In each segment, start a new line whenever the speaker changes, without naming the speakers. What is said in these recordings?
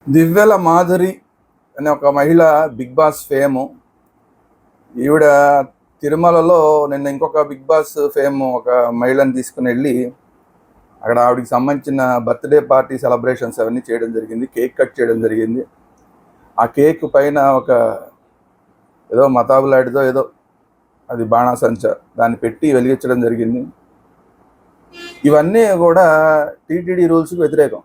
దివ్యల మాధురి అనే ఒక మహిళ బిగ్ బాస్ ఫేము. ఈవిడ తిరుమలలో నిన్న ఇంకొక బిగ్ బాస్ ఫేమ్ ఒక మహిళను తీసుకుని వెళ్ళి అక్కడ ఆవిడకి సంబంధించిన బర్త్డే పార్టీ సెలబ్రేషన్స్ అవన్నీ చేయడం జరిగింది. కేక్ కట్ చేయడం జరిగింది. ఆ కేక్ పైన ఒక ఏదో మతాబులాడిదో ఏదో అది బాణాసంచ దాన్ని పెట్టి వెలిగించడం జరిగింది. ఇవన్నీ కూడా టీటీడీ రూల్స్కి వ్యతిరేకం.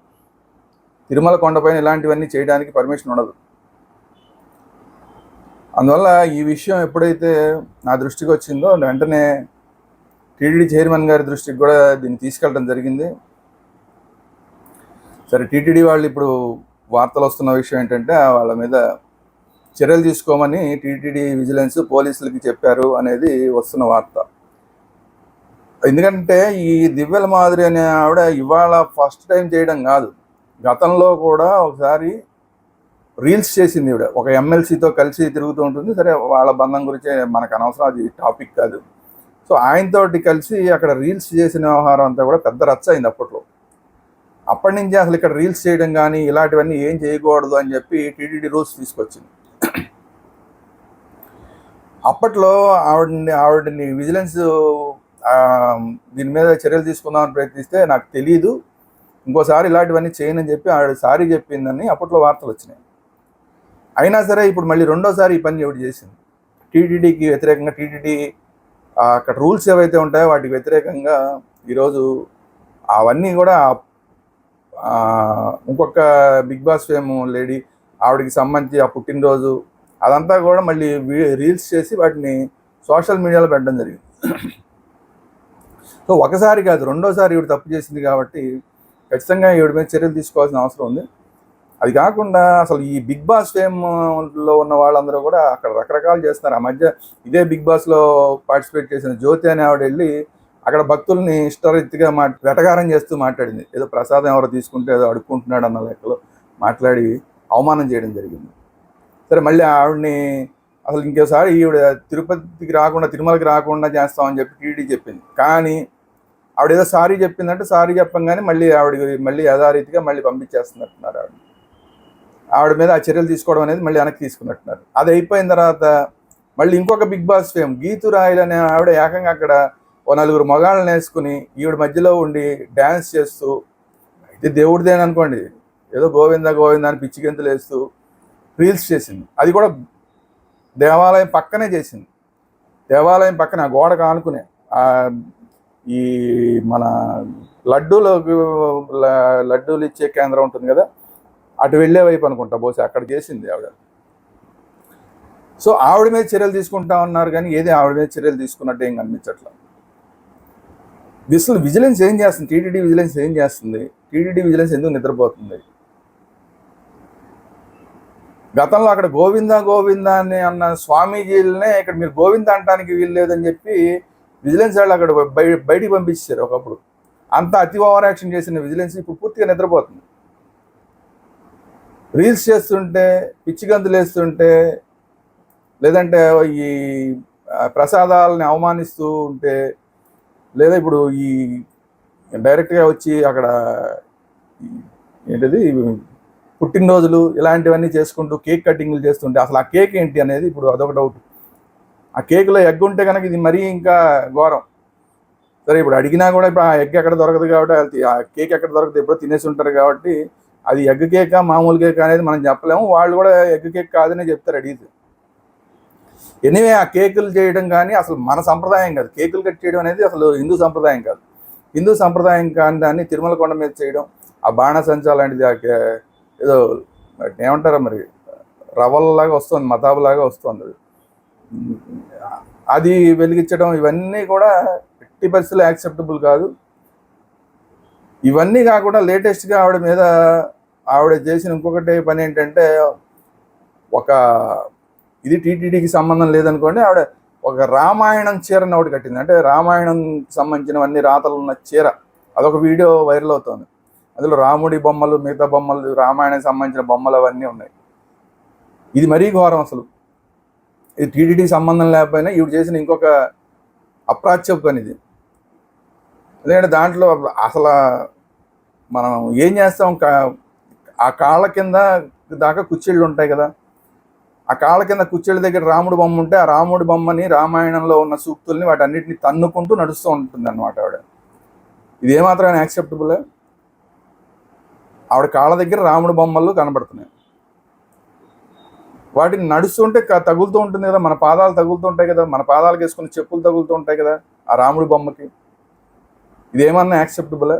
తిరుమల కొండపైన ఇలాంటివన్నీ చేయడానికి పర్మిషన్ ఉండదు. అందువల్ల ఈ విషయం ఎప్పుడైతే నా దృష్టికి వచ్చిందో వెంటనే టీటీడీ చైర్మన్ గారి దృష్టికి కూడా దీన్ని తీసుకెళ్ళడం జరిగింది. సరే, టీటీడీ వాళ్ళు ఇప్పుడు వార్తలు వస్తున్న విషయం ఏంటంటే వాళ్ళ మీద చర్యలు తీసుకోమని టీటీడీ విజిలెన్స్ పోలీసులకి చెప్పారు అనేది వస్తున్న వార్త. ఎందుకంటే ఈ దివ్యల మాధురి అనే ఆవిడ ఇవాళ ఫస్ట్ టైం చేయడం కాదు, గతంలో కూడా ఒకసారి రీల్స్ చేసింది. ఈవిడ ఒక ఎమ్మెల్సీతో కలిసి తిరుగుతూ ఉంటుంది. సరే, వాళ్ళ బంధం గురించి మనకు అనవసరం, అది టాపిక్ కాదు. సో ఆయనతోటి కలిసి అక్కడ రీల్స్ చేసిన వ్యవహారం అంతా కూడా పెద్ద రచ్చ అయింది అప్పట్లో. అప్పటి నుంచి అసలు ఇక్కడ రీల్స్ చేయడం కానీ ఇలాంటివన్నీ ఏం చేయకూడదు అని చెప్పి టీటీడీ రూల్స్ తీసుకొచ్చింది. అప్పట్లో ఆవిడని విజిలెన్స్ దీని మీద చర్యలు తీసుకుందామని ప్రయత్నిస్తే నాకు తెలియదు, ఇంకోసారి ఇలాంటివన్నీ చేయనని చెప్పి ఆవిడ సారీ చెప్పిందని అప్పట్లో వార్తలు వచ్చినాయి. అయినా సరే ఇప్పుడు మళ్ళీ రెండోసారి ఈ పని ఎవడు చేసింది. టీటీడీకి వ్యతిరేకంగా, టీటీడీ అక్కడ రూల్స్ ఏవైతే ఉంటాయో వాటికి వ్యతిరేకంగా ఈరోజు అవన్నీ కూడా ఇంకొక బిగ్ బాస్ ఫేమ్ లేడీ ఆవిడకి సంబంధించి ఆ పుట్టినరోజు అదంతా కూడా మళ్ళీ రీల్స్ చేసి వాటిని సోషల్ మీడియాలో పెట్టడం జరిగింది. సో ఒకసారి కాదు, రెండోసారి ఈవిడ తప్పు చేసింది కాబట్టి ఖచ్చితంగా ఈవిడ మీద చర్యలు తీసుకోవాల్సిన అవసరం ఉంది. అది కాకుండా అసలు ఈ బిగ్ బాస్ ఫేమ్లో ఉన్న వాళ్ళందరూ కూడా అక్కడ రకరకాలు చేస్తున్నారు. ఆ మధ్య ఇదే బిగ్ బాస్లో పార్టిసిపేట్ చేసిన జ్యోతి అని ఆవిడ వెళ్ళి అక్కడ భక్తుల్ని ఇష్టరీతిగా వెటకారం చేస్తూ మాట్లాడింది. ఏదో ప్రసాదం ఎవరో తీసుకుంటే ఏదో అడుక్కుంటున్నాడు అన్న లెక్కలో మాట్లాడి అవమానం చేయడం జరిగింది. సరే, మళ్ళీ ఆవిడని అసలు ఇంకోసారి ఈవిడ తిరుపతికి రాకుండా, తిరుమలకి రాకుండా చేస్తామని చెప్పి టీటీడీ చెప్పింది. కానీ ఆవిడ ఏదో సారీ చెప్పిందంటే సారీ చెప్పంగానే మళ్ళీ యథారీతిగా మళ్ళీ పంపించేస్తున్నట్టున్నారు. ఆవిడ మీద ఆ చర్యలు తీసుకోవడం అనేది మళ్ళీ వెనక్కి తీసుకున్నట్టున్నారు. అది అయిపోయిన తర్వాత మళ్ళీ ఇంకొక Bigg Boss fame Geethu Royal అనే ఆవిడ ఏకంగా అక్కడ ఓ నలుగురు మగాళ్ళని వేసుకుని ఈవిడ మధ్యలో ఉండి డ్యాన్స్ చేస్తూ, ఇది దేవుడిదేననుకోండి, ఏదో గోవింద గోవింద అని పిచ్చి గెంతులు వేస్తూ రీల్స్ చేసింది. అది కూడా దేవాలయం పక్కనే చేసింది. దేవాలయం పక్కన ఆ గోడకు ఆనుకునే ఈ మన లడ్డూలు ఇచ్చే కేంద్రం ఉంటుంది కదా, అటు వెళ్ళే వైపు అనుకుంటా బహుశా అక్కడ చేసింది ఆవిడ. సో ఆవిడ మీద చర్యలు తీసుకుంటా ఉన్నారు, కానీ ఏది ఆవిడ మీద చర్యలు తీసుకున్నట్టు ఏం కనిపించట్లా. అసలు విజిలెన్స్ ఏం చేస్తుంది? టీటీడీ విజిలెన్స్ ఏం చేస్తుంది? టీటీడీ విజిలెన్స్ ఎందుకు నిద్రపోతుంది? గతంలో అక్కడ గోవింద గోవింద అని అన్న స్వామీజీలనే ఇక్కడ మీరు గోవింద అంటానికి వీలు లేదని చెప్పి విజిలెన్స్ వాళ్ళు అక్కడ బయటికి పంపించారు ఒకప్పుడు. అంత అతి ఓవర్ యాక్షన్ చేసిన విజిలెన్స్ ఇప్పుడు పూర్తిగా నిద్రపోతుంది. రీల్స్ చేస్తుంటే, పిచ్చి గంతులు వేస్తుంటే, లేదంటే ఈ ప్రసాదాలని అవమానిస్తూ ఉంటే, లేదా ఇప్పుడు ఈ డైరెక్ట్గా వచ్చి అక్కడ ఏంటిది పుట్టినరోజులు ఇలాంటివన్నీ చేసుకుంటూ కేక్ కటింగ్లు చేస్తుంటే అసలు ఆ కేక్ ఏంటి అనేది ఇప్పుడు అదొక డౌట్. ఆ కేక్లో ఎగ్ ఉంటే కనుక ఇది మరీ ఇంకా ఘోరం. సరే, ఇప్పుడు అడిగినా కూడా ఇప్పుడు ఆ ఎగ్ ఎక్కడ దొరకదు కాబట్టి, ఆ కేక్ ఎక్కడ దొరకదు, ఎప్పుడో తినేసి ఉంటారు కాబట్టి అది ఎగ్ కేకా మామూలు కేక్ అనేది మనం చెప్పలేము. వాళ్ళు కూడా ఎగ్ కేక్ కాదనే చెప్తారు అడిగితే. ఎనీవే, ఆ కేకులు చేయడం కానీ అసలు మన సంప్రదాయం కాదు. కేకులు కట్ చేయడం అనేది అసలు హిందూ సంప్రదాయం కాదు. హిందూ సంప్రదాయం కాని దాన్ని తిరుమల కొండ మీద చేయడం, ఆ బాణసంచా లాంటిది ఏదో ఏమంటారో మరి రవ్వల్లాగా వస్తుంది, మతాబులాగా వస్తుంది, అది వెలిగించడం, ఇవన్నీ కూడా ఎట్టి పరిస్థితుల్లో యాక్సెప్టబుల్ కాదు. ఇవన్నీ కాకుండా లేటెస్ట్గా ఆవిడ చేసిన ఇంకొకటి పని ఏంటంటే, ఇది టీటీడీకి సంబంధం లేదనుకోండి, ఆవిడ ఒక రామాయణం చీరని ఒకటి కట్టింది. అంటే రామాయణం సంబంధించినవన్నీ రాతలు ఉన్న చీర, అదొక వీడియో వైరల్ అవుతుంది. అందులో రాముడి బొమ్మలు, మిగతా బొమ్మలు, రామాయణం సంబంధించిన బొమ్మలు అవన్నీ ఉన్నాయి. ఇది మరీ ఘోరం. అసలు ఇది టీటీడీకి సంబంధం లేకపోయినా ఈవిడ చేసిన ఇంకొక అప్రాచ్యపు పని ఇది. ఎందుకంటే దాంట్లో అసలు మనం ఏం చేస్తాం, ఆ కాళ్ళ కింద దాకా కుచ్చిళ్ళు ఉంటాయి కదా, ఆ కాళ్ళ కింద కుచ్చిళ్ళ దగ్గర రాముడు బొమ్మ ఉంటే ఆ రాముడి బొమ్మని, రామాయణంలో ఉన్న సూక్తుల్ని వాటన్నిటిని తన్నుకుంటూ నడుస్తూ ఉంటుంది అనమాట ఆవిడ. ఇది ఏమాత్రం యాక్సెప్టబుల్? ఆవిడ కాళ్ళ దగ్గర రాముడి బొమ్మలు కనబడుతున్నాయి, వాటిని నడుస్తుంటే తగులుతూ ఉంటుంది కదా, మన పాదాలు తగులుతూ ఉంటాయి కదా, మన పాదాలకు వేసుకున్న చెప్పులు తగులుతూ ఉంటాయి కదా ఆ రాముడి బొమ్మకి. ఇదేమన్నా యాక్సెప్టబుల్?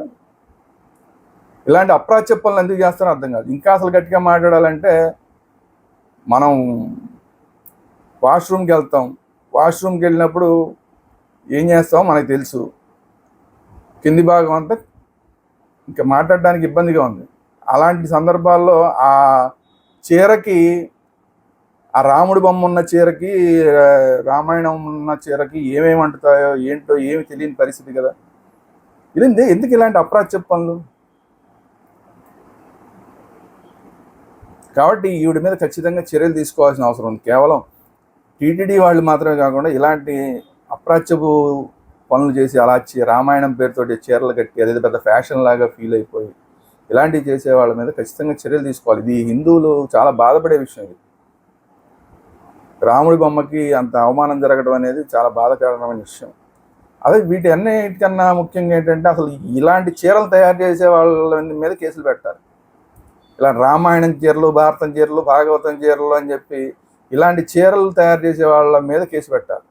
ఇలాంటి అప్రాచ్య పనులు ఎందుకు చేస్తారో అర్థం కాదు. ఇంకా అసలు గట్టిగా మాట్లాడాలంటే, మనం వాష్రూమ్కి వెళ్తాం, వాష్రూమ్కి వెళ్ళినప్పుడు ఏం చేస్తామో మనకు తెలుసు, కింది భాగం అంతా ఇంకా మాట్లాడడానికి ఇబ్బందిగా ఉంది. అలాంటి సందర్భాల్లో ఆ చీరకి, ఆ రాముడి బొమ్మ ఉన్న చీరకి, రామాయణం ఉన్న చీరకి ఏమేమి అంటుతాయో ఏంటో ఏమి తెలియని పరిస్థితి కదా. ఇది ఎందుకు ఇలాంటి అప్రాచ్య పనులు? కాబట్టి ఈవిడ మీద ఖచ్చితంగా చర్యలు తీసుకోవాల్సిన అవసరం ఉంది. కేవలం టీటీడీ వాళ్ళు మాత్రమే కాకుండా ఇలాంటి అప్రాచ్యపు పనులు చేసి, అలా రామాయణం పేరుతోటి చీరలు కట్టి అదేదో పెద్ద ఫ్యాషన్ లాగా ఫీల్ అయిపోయి ఇలాంటివి చేసే వాళ్ళ మీద ఖచ్చితంగా చర్యలు తీసుకోవాలి. ఇది హిందువులు చాలా బాధపడే విషయం. ఇది రాముడి బొమ్మకి అంత అవమానం జరగడం అనేది చాలా బాధాకరమైన విషయం. అదే వీటి అన్నిటికన్నా ముఖ్యంగా ఏంటంటే, అసలు ఇలాంటి చీరలు తయారు చేసే వాళ్ళ మీద కేసులు పెట్టాలి. ఇలా రామాయణం చీరలు, భారతం చీరలు, భాగవతం చీరలు అని చెప్పి ఇలాంటి చీరలు తయారు చేసే వాళ్ళ మీద కేసు పెట్టాలి.